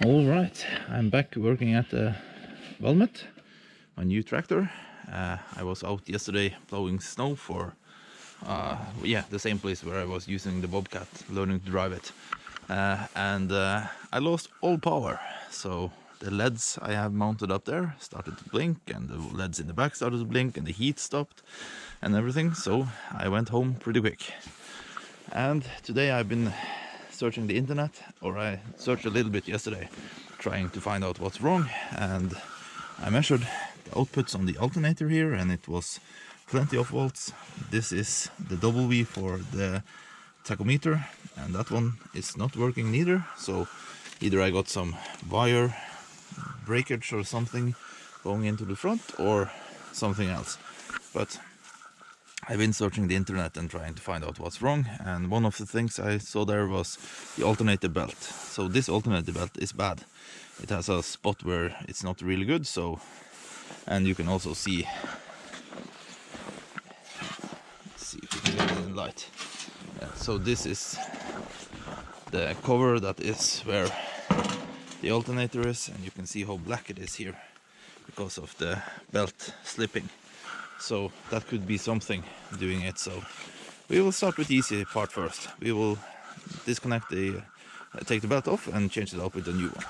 All right, I'm back working at the Valmet, my new tractor. I was out yesterday plowing snow for the same place where I was using the Bobcat, learning to drive it. And I lost all power, so the LEDs I have mounted up there started to blink, and the LEDs in the back started to blink, and the heat stopped and everything, so I went home pretty quick. And today I've been searching the internet, or I searched a little bit yesterday, trying to find out what's wrong, and I measured the outputs on the alternator here, and it was plenty of volts. This is the W for the tachometer, and that one is not working neither, so either I got some wire breakage or something going into the front, or something else. But I've been searching the internet and trying to find out what's wrong, and one of the things I saw there was the alternator belt. So this alternator belt is bad. It has a spot where it's not really good, so, and you can also see, let's see if you can get it in light. So this is the cover that is where the alternator is, and you can see how black it is here because of the belt slipping. So that could be something doing it. So we will start with the easy part first. We will disconnect take the belt off and change it out with a new one.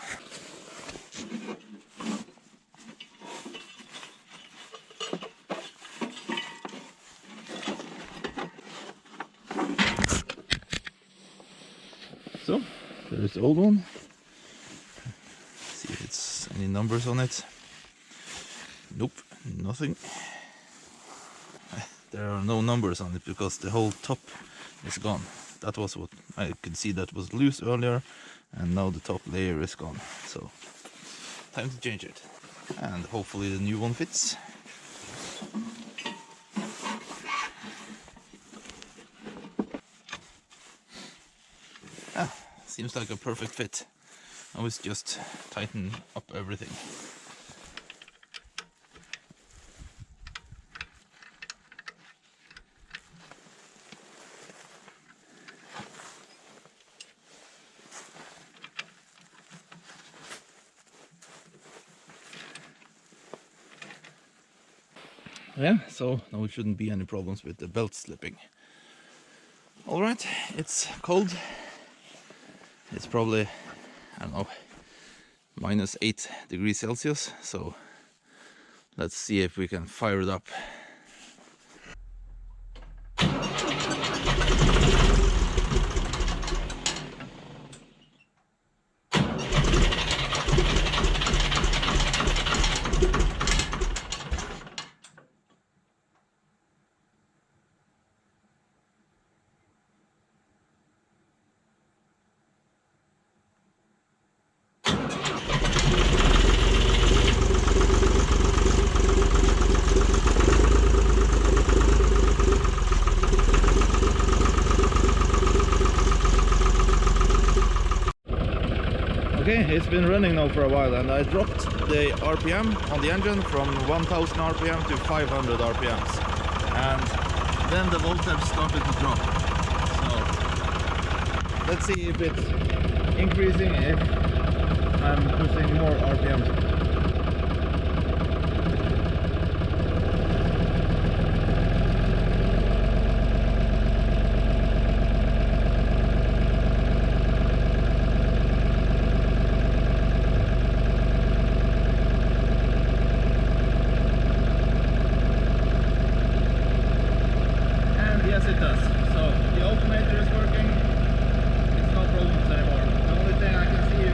So there's the old one. Let's see if it's any numbers on it. Nope, nothing. There are no numbers on it because the whole top is gone. That was what I could see that was loose earlier, and now the top layer is gone. So time to change it, and hopefully the new one fits. Seems like a perfect fit. Now it's just tighten up everything. Yeah, so now it shouldn't be any problems with the belt slipping. Alright, it's cold. It's probably, I don't know, -8 degrees Celsius, so let's see if we can fire it up. Okay, it's been running now for a while, and I dropped the RPM on the engine from 1000 RPM to 500 RPMs, and then the voltage started to drop. So let's see if it's increasing if I'm pushing more RPMs. Yes, it does. So the alternator is working. It's no problems anymore. The only thing I can see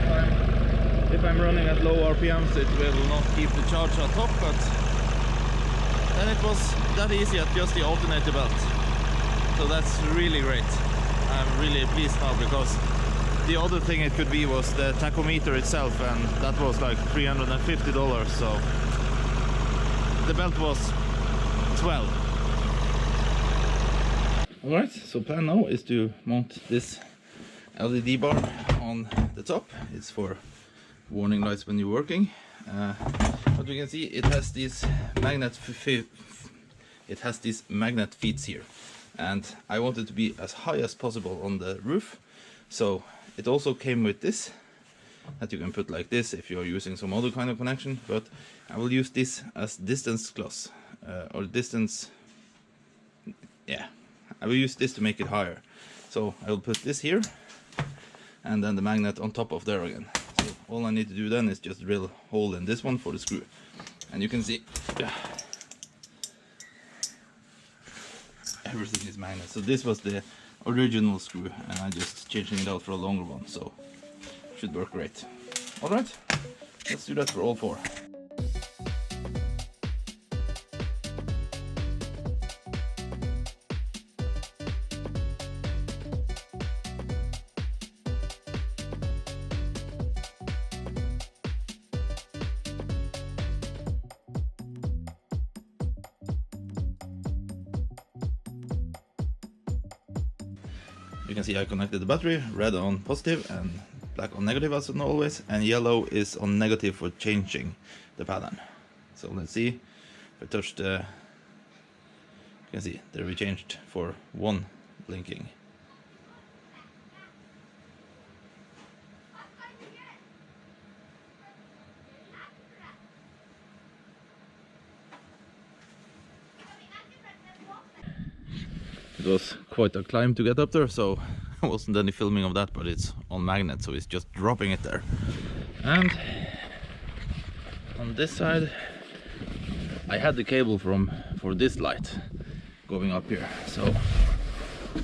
if I'm running at low RPMs, it will not keep the charge at top, but then it was that easy at just the alternator belt. So that's really great. I'm really pleased now, because the other thing it could be was the tachometer itself, and that was like $350, so the belt was 12. Alright, so plan now is to mount this LED bar on the top. It's for warning lights when you're working. But you can see it has these magnet feet here, and I want it to be as high as possible on the roof. So it also came with this that you can put like this if you're using some other kind of connection, but I will use this as distance cloth, or distance, yeah, I will use this to make it higher. So I will put this here, and then the magnet on top of there again. So all I need to do then is just drill a hole in this one for the screw. And you can see, everything is magnet. So this was the original screw, and I just changing it out for a longer one, so should work great. Alright, let's do that for all four. You can see I connected the battery, red on positive and black on negative as always, and yellow is on negative for changing the pattern. So let's see, if I touch the, you can see there we changed for one blinking. It was quite a climb to get up there, so I wasn't any filming of that, but it's on magnet, so it's just dropping it there. And on this side I had the cable for this light going up here, so,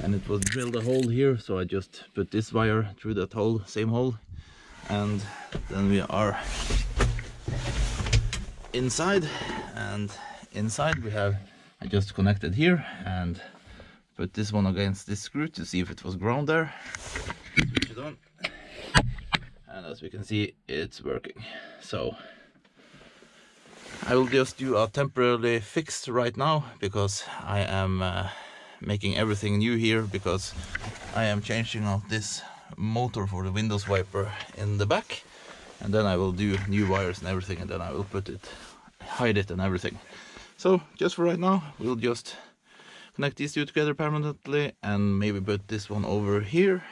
and it was drilled a hole here, so I just put this wire through that hole, same hole, and then we are inside, and inside we have, I just connected here and put this one against this screw to see if it was ground there. Switch it on, and as we can see, it's working. So I will just do a temporary fix right now, because I am making everything new here, because I am changing out this motor for the windows wiper in the back, and then I will do new wires and everything, and then I will put it, hide it and everything. So just for right now, we'll just connect these two together permanently and maybe put this one over here.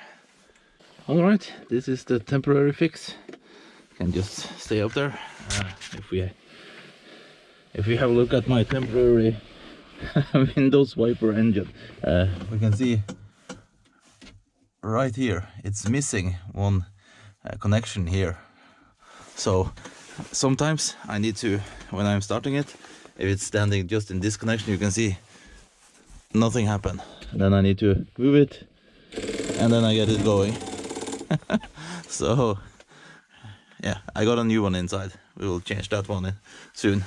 Alright, this is the temporary fix. Can just stay up there. If we have a look at my temporary windows wiper engine, we can see right here it's missing one connection here. So sometimes I need to, when I'm starting it, if it's standing just in this connection, you can see nothing happened. Then I need to move it, and then I get it going. So yeah, I got a new one inside. We will change that one soon.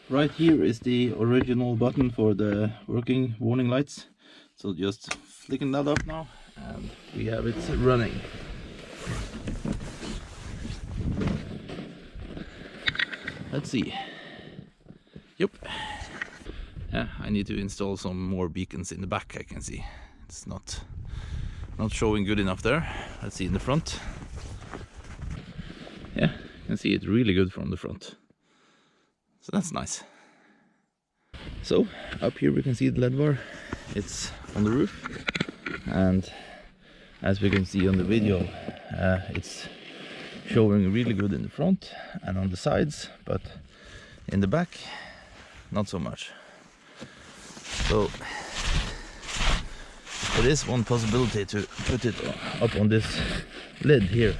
Right here is the original button for the working warning lights. So just flicking that up now, and we have it running. Let's see. Yep. Yeah, I need to install some more beacons in the back. I can see it's not showing good enough there. Let's see in the front. Yeah, you can see it really good from the front. So that's nice. So up here we can see the LED bar. It's on the roof, and as we can see on the video, it's showing really good in the front and on the sides, but in the back not so much. So there is one possibility to put it up on this lid here.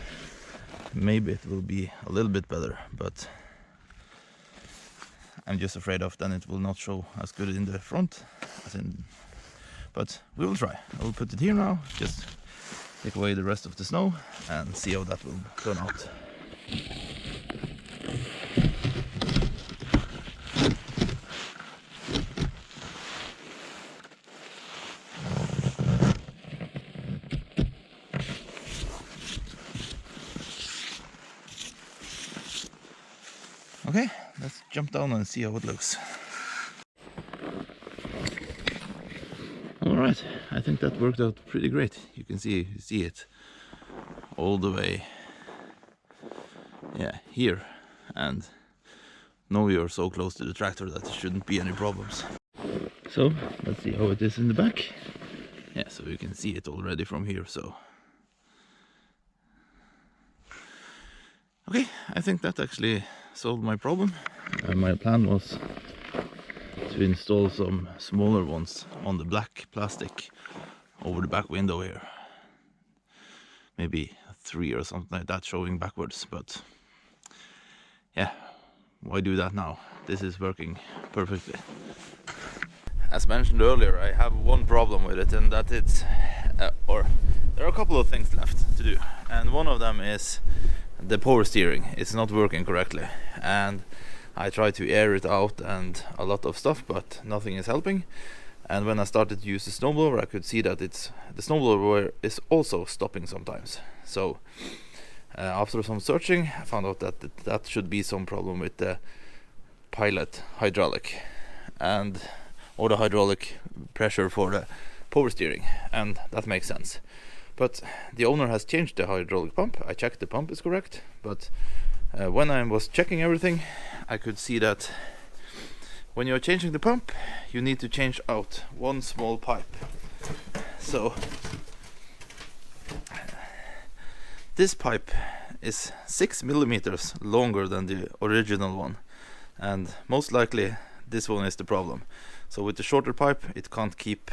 Maybe it will be a little bit better, but I'm just afraid of then it will not show as good in the front as in, but we will try. I will put it here now, just take away the rest of the snow and see how that will turn out. Okay, let's jump down and see how it looks. Alright, I think that worked out pretty great. You can see it all the way, yeah, here, and now we are so close to the tractor that there shouldn't be any problems. So let's see how it is in the back. Yeah, so you can see it already from here. So Okay, I think that actually solved my problem. My plan was to install some smaller ones on the black plastic over the back window here. Maybe 3 or something like that, showing backwards, but yeah, why do that now? This is working perfectly. As mentioned earlier, I have one problem with it, and that it's there are a couple of things left to do, and one of them is the power steering. It's not working correctly, and I tried to air it out and a lot of stuff, but nothing is helping. And when I started to use the snowblower, I could see that the snowblower is also stopping sometimes. So after some searching, I found out that that should be some problem with the pilot hydraulic or the hydraulic pressure for the power steering, and that makes sense. But the owner has changed the hydraulic pump. I checked the pump is correct, but when I was checking everything, I could see that when you're changing the pump, you need to change out one small pipe. So this pipe is 6 millimeters longer than the original one, and most likely this one is the problem. So with the shorter pipe, it can't keep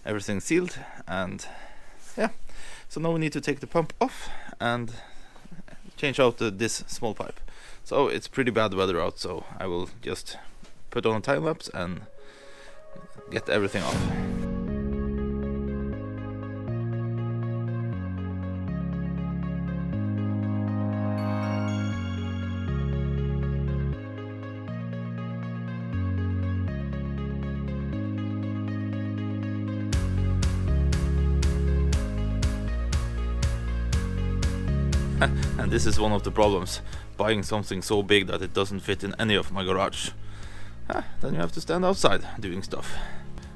everything sealed, and yeah, so now we need to take the pump off and change out this small pipe. So it's pretty bad weather out, so I will just put on a time lapse and get everything off. And this is one of the problems, buying something so big that it doesn't fit in any of my garage. Then you have to stand outside doing stuff.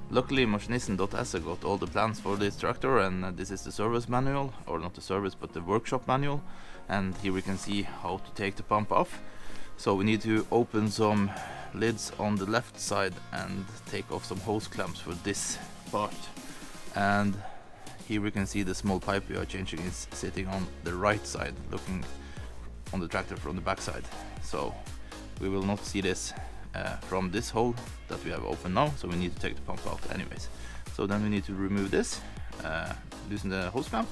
Luckily Machinisten.se got all the plans for this tractor, and this is the service manual, or not the service but the workshop manual, and here we can see how to take the pump off. So we need to open some lids on the left side and take off some hose clamps for this part, and here we can see the small pipe we are changing is sitting on the right side, looking on the tractor from the back side. So we will not see this from this hole that we have open now, so we need to take the pump out anyways. So then we need to remove this, loosen the hose clamp,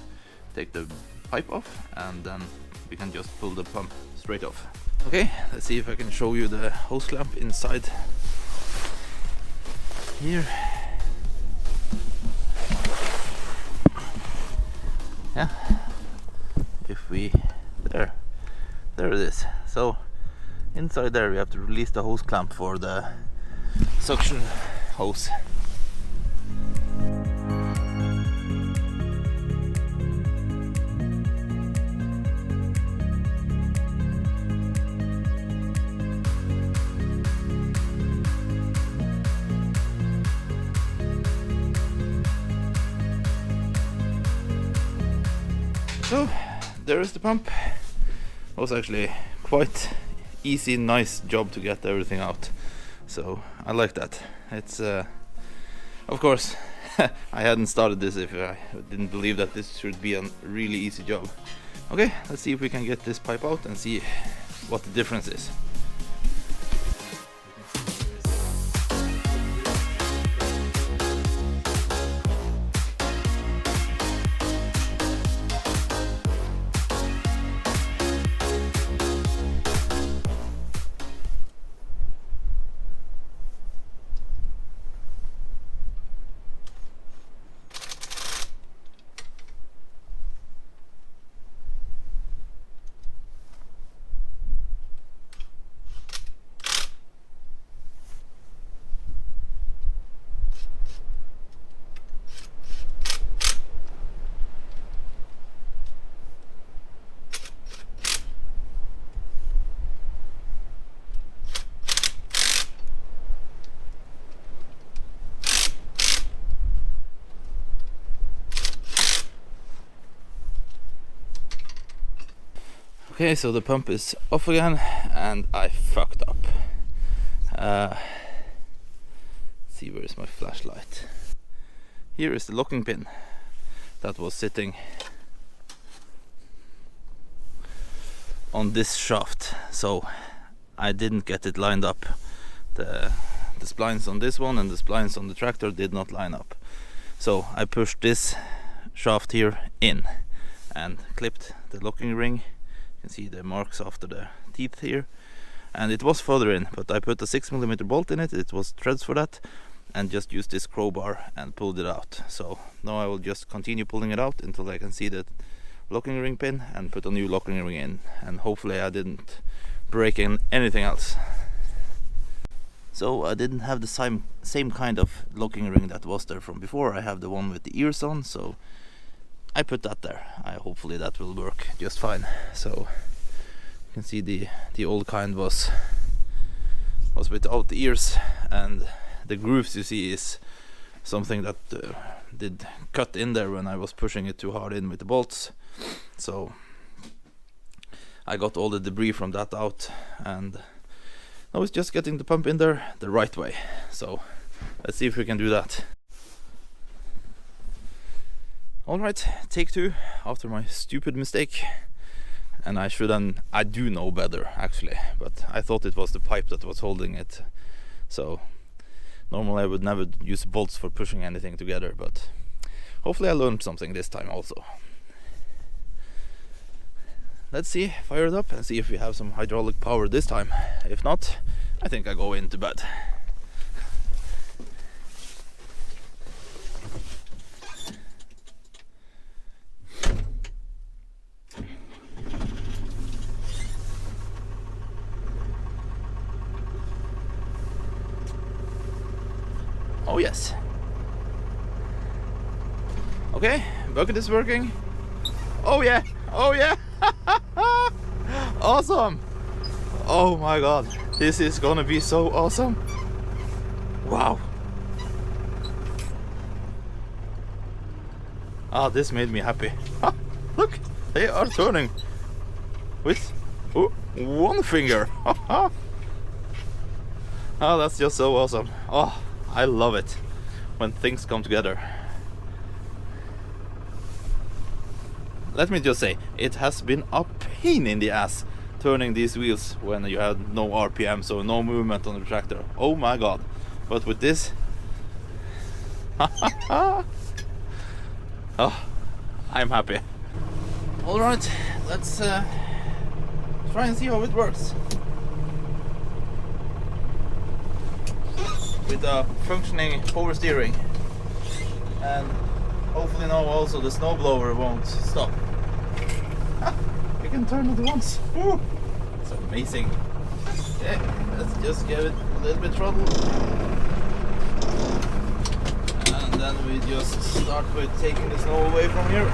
take the pipe off, and then we can just pull the pump straight off. Okay, let's see if I can show you the hose clamp inside here. Yeah, if we there it is. So inside there we have to release the hose clamp for the suction hose. So there is the pump. It was actually quite easy, nice job to get everything out. So I like that. It's of course I hadn't started this if I didn't believe that this should be a really easy job. Okay, let's see if we can get this pipe out and see what the difference is. Okay, so the pump is off again, and I fucked up. See, where is my flashlight? Here is the locking pin that was sitting on this shaft, so I didn't get it lined up. The splines on this one and the splines on the tractor did not line up, so I pushed this shaft here in and clipped the locking ring. You can see the marks after the teeth here, and it was further in, but I put a 6mm bolt in it. It was threads for that, and just used this crowbar and pulled it out. So now I will just continue pulling it out until I can see the locking ring pin and put a new locking ring in, and hopefully I didn't break in anything else. So I didn't have the same kind of locking ring that was there from before. I have the one with the ears on, so I put that there. Hopefully that will work just fine. So you can see the old kind was without the ears, and the grooves you see is something that did cut in there when I was pushing it too hard in with the bolts. So I got all the debris from that out, and now it's just getting the pump in there the right way. So let's see if we can do that. Alright, take 2 after my stupid mistake. And I do know better actually, but I thought it was the pipe that was holding it. So normally I would never use bolts for pushing anything together, but hopefully I learned something this time also. Let's see, fire it up and see if we have some hydraulic power this time. If not, I think I go into bed. Oh yes. Okay, bucket is working. Oh yeah, oh yeah. Awesome. Oh my god, this is gonna be so awesome. Wow. Ah, this made me happy. Look, they are turning with one finger. Oh, that's just so awesome. Oh, I love it when things come together. Let me just say, it has been a pain in the ass turning these wheels when you have no RPM, so no movement on the tractor. Oh my god. But with this, oh, I'm happy. Alright, let's try and see how it works with a functioning power steering, and hopefully now also the snowblower won't stop. You can turn it once. Woo! It's amazing. Okay, let's just give it a little bit throttle, and then we just start with taking the snow away from here.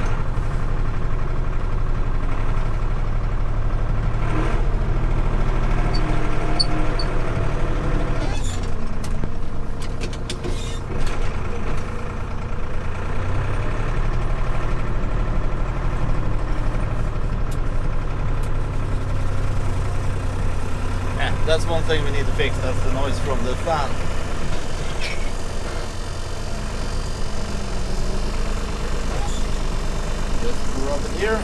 That's one thing we need to fix, that's the noise from the fan. Just rub it here.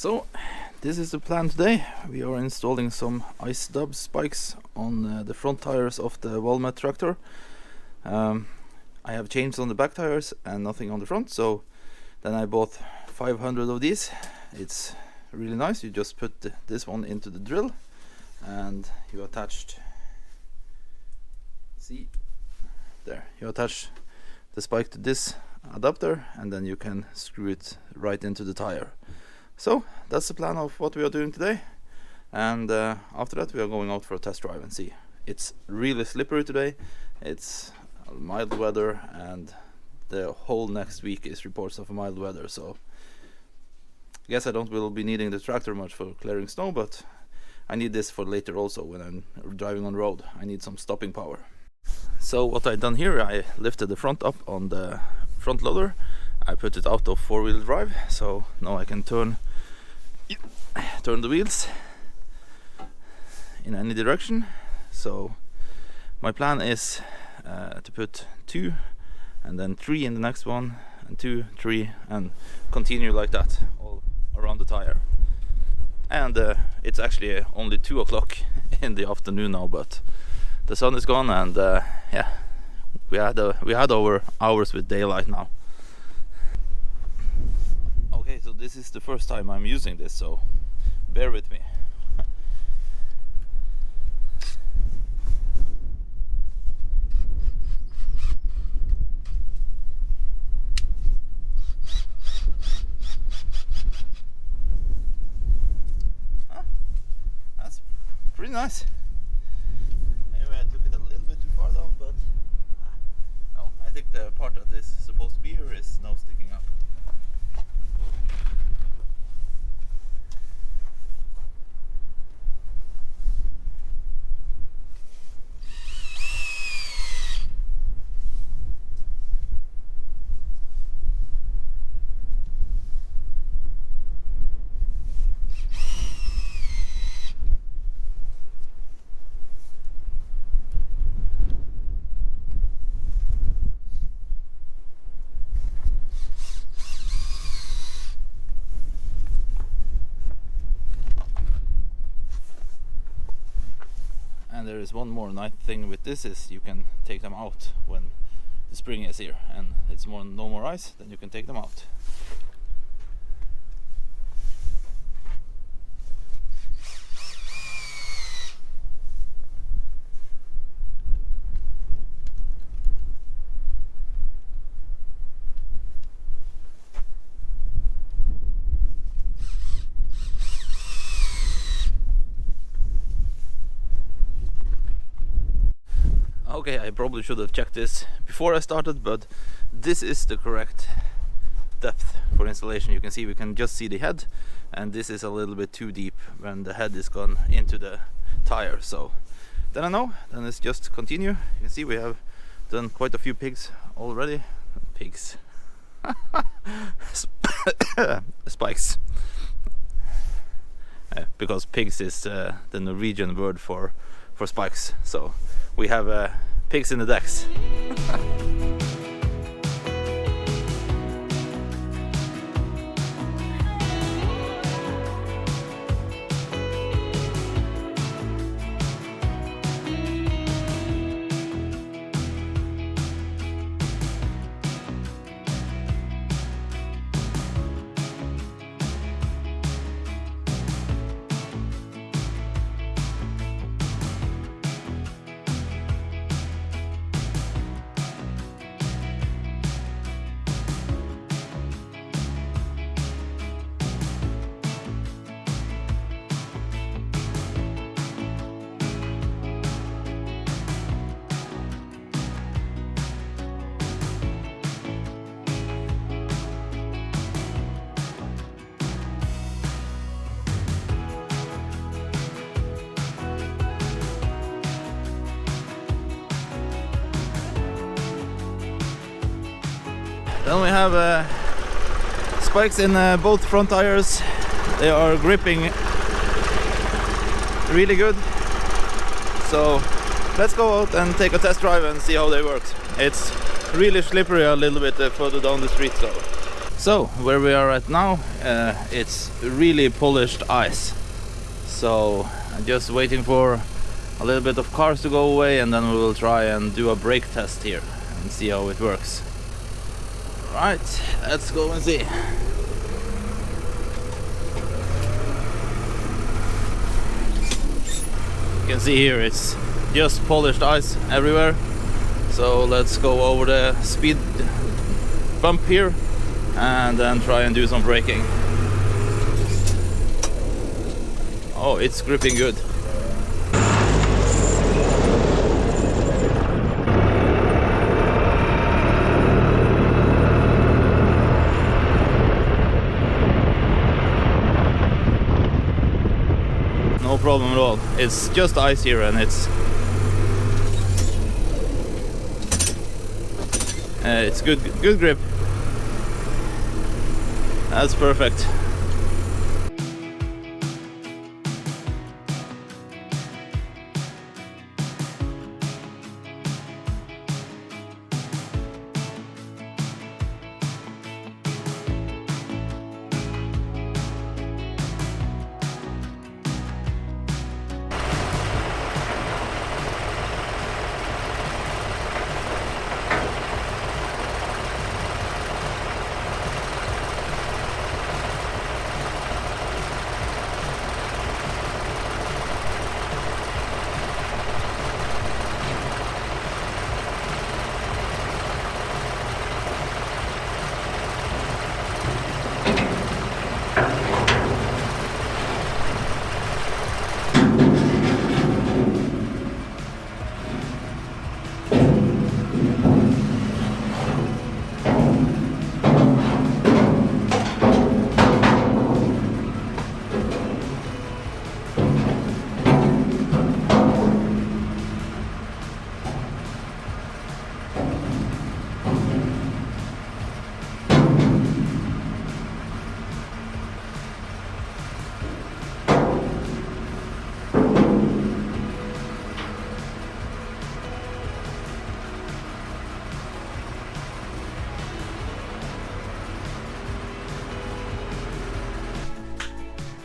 So this is the plan today. We are installing some ice dub spikes on the front tires of the Valmet tractor. I have chains on the back tires and nothing on the front, so then I bought 500 of these. It's really nice. You just put this one into the drill and you attached, see there, you attach the spike to this adapter, and then you can screw it right into the tire. So that's the plan of what we are doing today, and after that we are going out for a test drive and see. It's really slippery today, it's mild weather, and the whole next week is reports of mild weather, so I guess I will be needing the tractor much for clearing snow, but I need this for later also when I'm driving on the road. I need some stopping power. So what I done here, I lifted the front up on the front loader. I put it out of 4-wheel drive, so now I can turn the wheels in any direction. So my plan is to put 2 and then 3 in the next one, and 2, 3, and continue like that all around the tire. And it's actually only 2 o'clock in the afternoon now, but the sun is gone, and yeah, we had our hours with daylight now. Okay, so this is the first time I'm using this, so bear with me. That's pretty nice. Anyway, I took it a little bit too far down, but no, I think the part that is supposed to be here is now sticking up. And there is one more nice thing with this, is you can take them out when the spring is here and it's no more ice, then you can take them out. Okay, I probably should have checked this before I started, but this is the correct depth for installation. You can see, we can just see the head, and this is a little bit too deep when the head is gone into the tire. So then I know, then it's just continue. You can see we have done quite a few pigs already. Pigs. Spikes. Because pigs is the Norwegian word for spikes. So we have pigs in the decks. Then we have spikes in both front tires. They are gripping really good. So let's go out and take a test drive and see how they work. It's really slippery a little bit further down the street. So where we are at now, it's really polished ice. So I'm just waiting for a little bit of cars to go away, and then we will try and do a brake test here and see how it works. Right, let's go and see. can see here, it's just polished ice everywhere. So let's go over the speed bump here and then try and do some braking. Oh, it's gripping good. No problem at all. It's just ice here and it's good grip. That's perfect.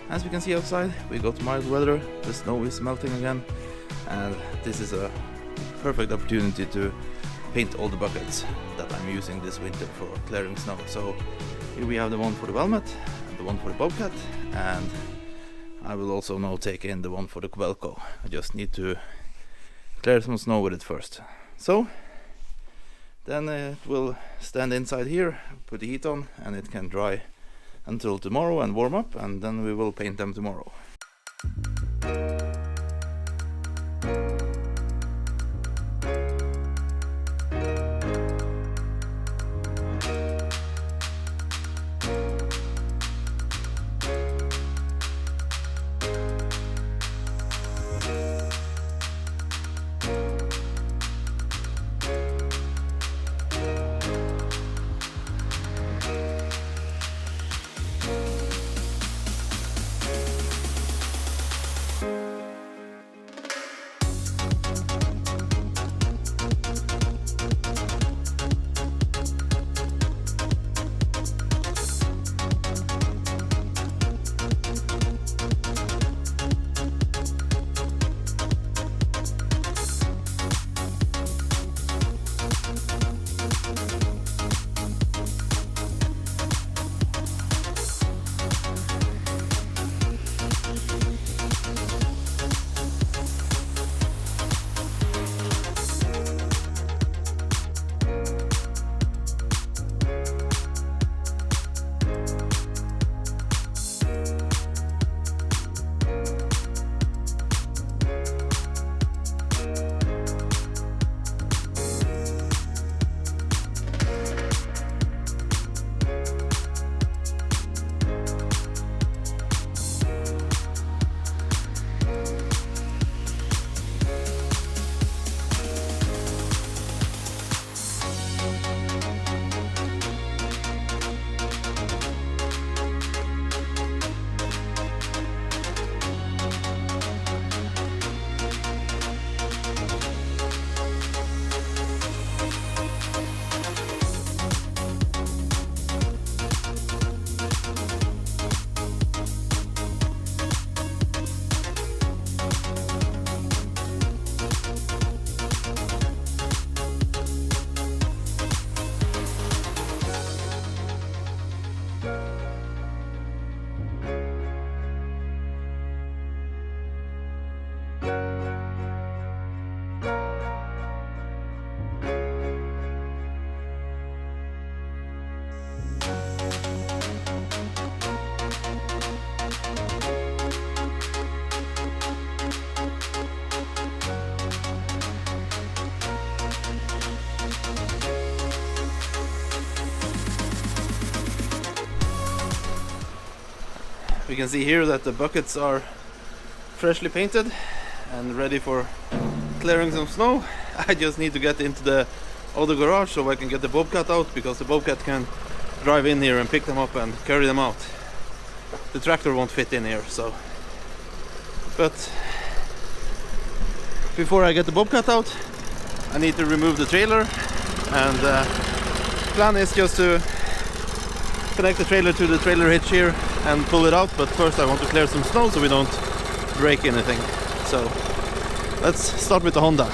As we can see outside, we got mild weather, the snow is melting again, and this is a perfect opportunity to paint all the buckets that I'm using this winter for clearing snow. So here we have the one for the Valmet, and the one for the Bobcat, and I will also now take in the one for the Kobelco. I just need to clear some snow with it first. So then it will stand inside here, put the heat on, and it can dry until tomorrow and warm up, and then we will paint them tomorrow. You can see here that the buckets are freshly painted and ready for clearing some snow. I just need to get into the other garage so I can get the bobcat out, because the bobcat can drive in here and pick them up and carry them out. The tractor won't fit in here, so. But before I get the bobcat out, I need to remove the trailer, and the plan is just to connect the trailer to the trailer hitch here and pull it out. But first I want to clear some snow so we don't break anything. So let's start with the Honda.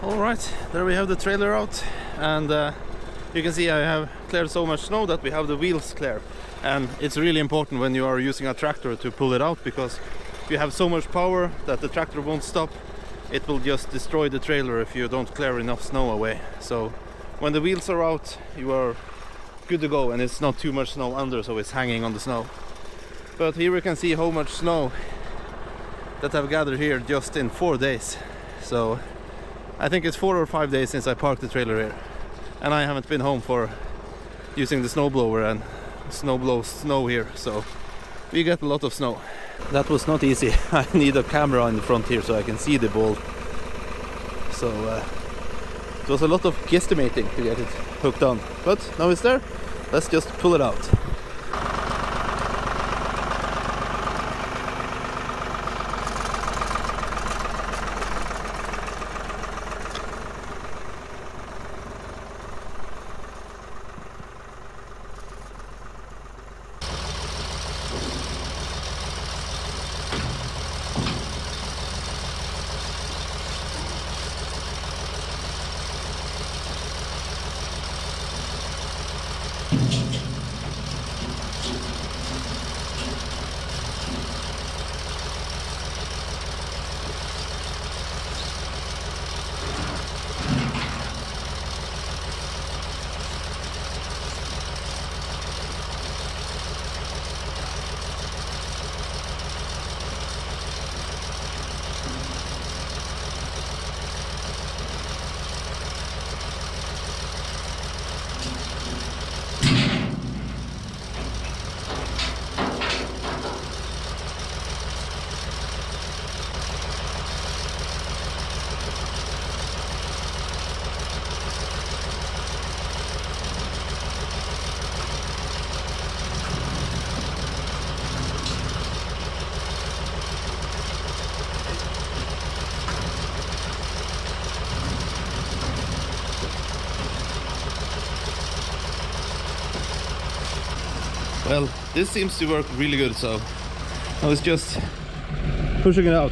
Alright, there we have the trailer out, and you can see I have cleared so much snow that we have the wheels clear. And it's really important when you are using a tractor to pull it out, because if you have so much power that the tractor won't stop, it will just destroy the trailer if you don't clear enough snow away. So when the wheels are out, you are good to go, and it's not too much snow under, so it's hanging on the snow. But here we can see how much snow that I've gathered here just in 4 days. So I think it's 4 or 5 days since I parked the trailer here, and I haven't been home for using the snowblower and snowblow snow here, so we get a lot of snow. That was not easy. I need a camera in the front here so I can see the ball. So it was a lot of guesstimating to get it hooked on, but now it's there. Let's just pull it out. Well, this seems to work really good, so I was just pushing it out.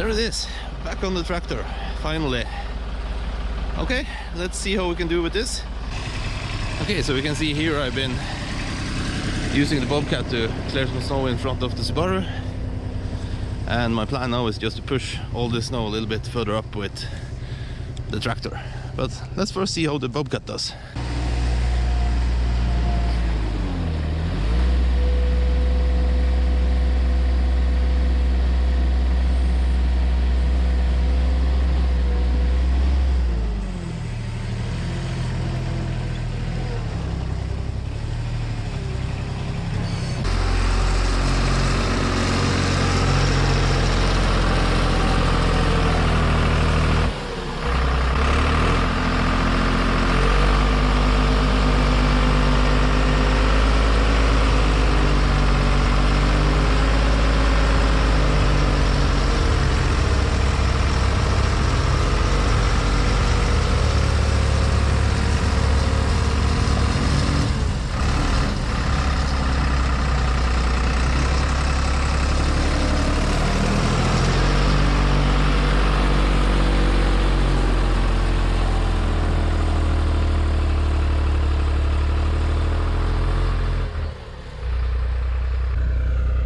there it is, back on the tractor, finally. Okay, let's see how we can do with this. Okay, so we can see here I've been using the Bobcat to clear some snow in front of the Subaru. And my plan now is just to push all the snow a little bit further up with the tractor. But let's first see how the Bobcat does.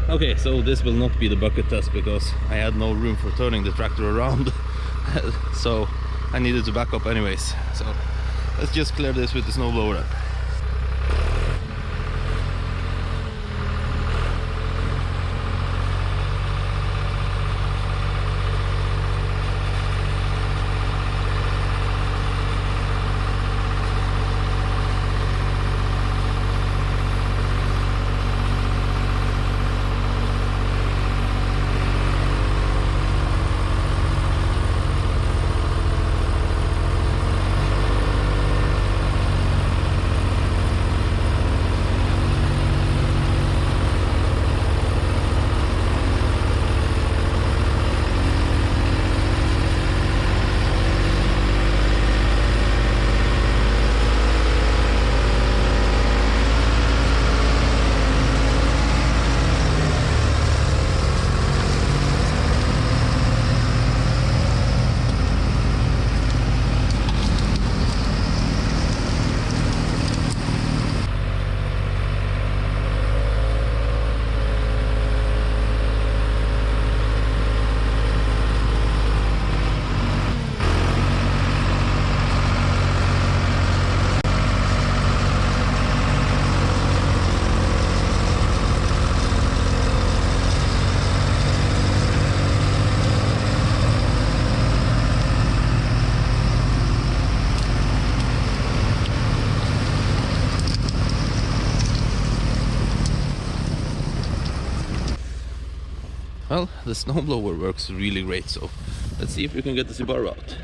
Okay, so this will not be the bucket test because I had no room for turning the tractor around. So I needed to back up anyways. So let's just clear this with the snowblower then. Well, the snowblower works really great, so let's see if we can get the Subaru out.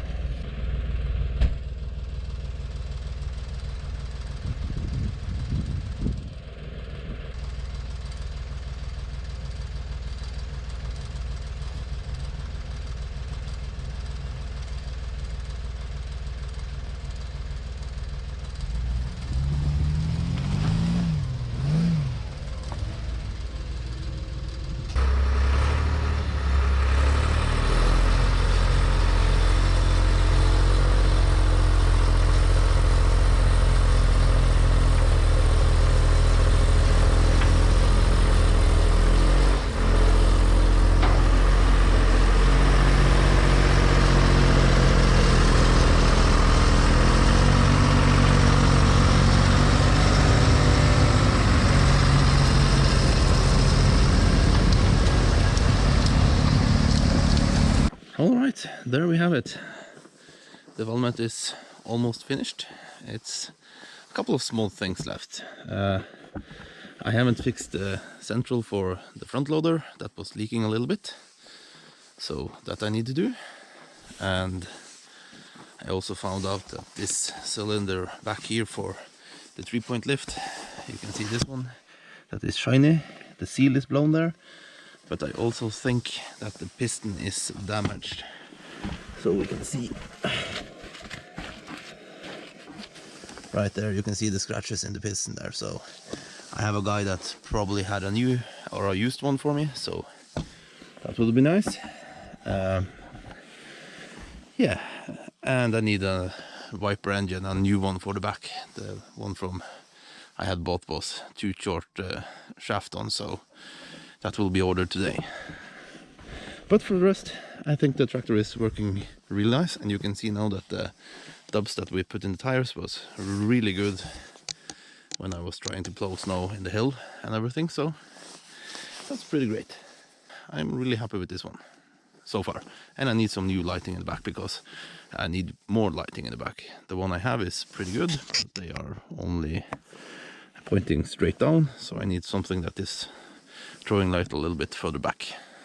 Alright, there we have it. The Valmet is almost finished. It's a couple of small things left. I haven't fixed the central for the front loader. That was leaking a little bit, so that I need to do. And I also found out that this cylinder back here for the 3-point lift, you can see this one, that is shiny. The seal is blown there. But I also think that the piston is damaged. So we can see right there, you can see the scratches in the piston there. So I have a guy that probably had a new or a used one for me, so that would be nice. Yeah, and I need a wiper engine, a new one for the back. The one from I had bought was too short shaft on, so that will be ordered today. But for the rest, I think the tractor is working really nice, and you can see now that the dubs that we put in the tires was really good when I was trying to plow snow in the hill and everything, so that's pretty great. I'm really happy with this one so far. And I need some new lighting in the back because I need more lighting in the back. The one I have is pretty good, but they are only pointing straight down, so I need something that is throwing light a little bit further back.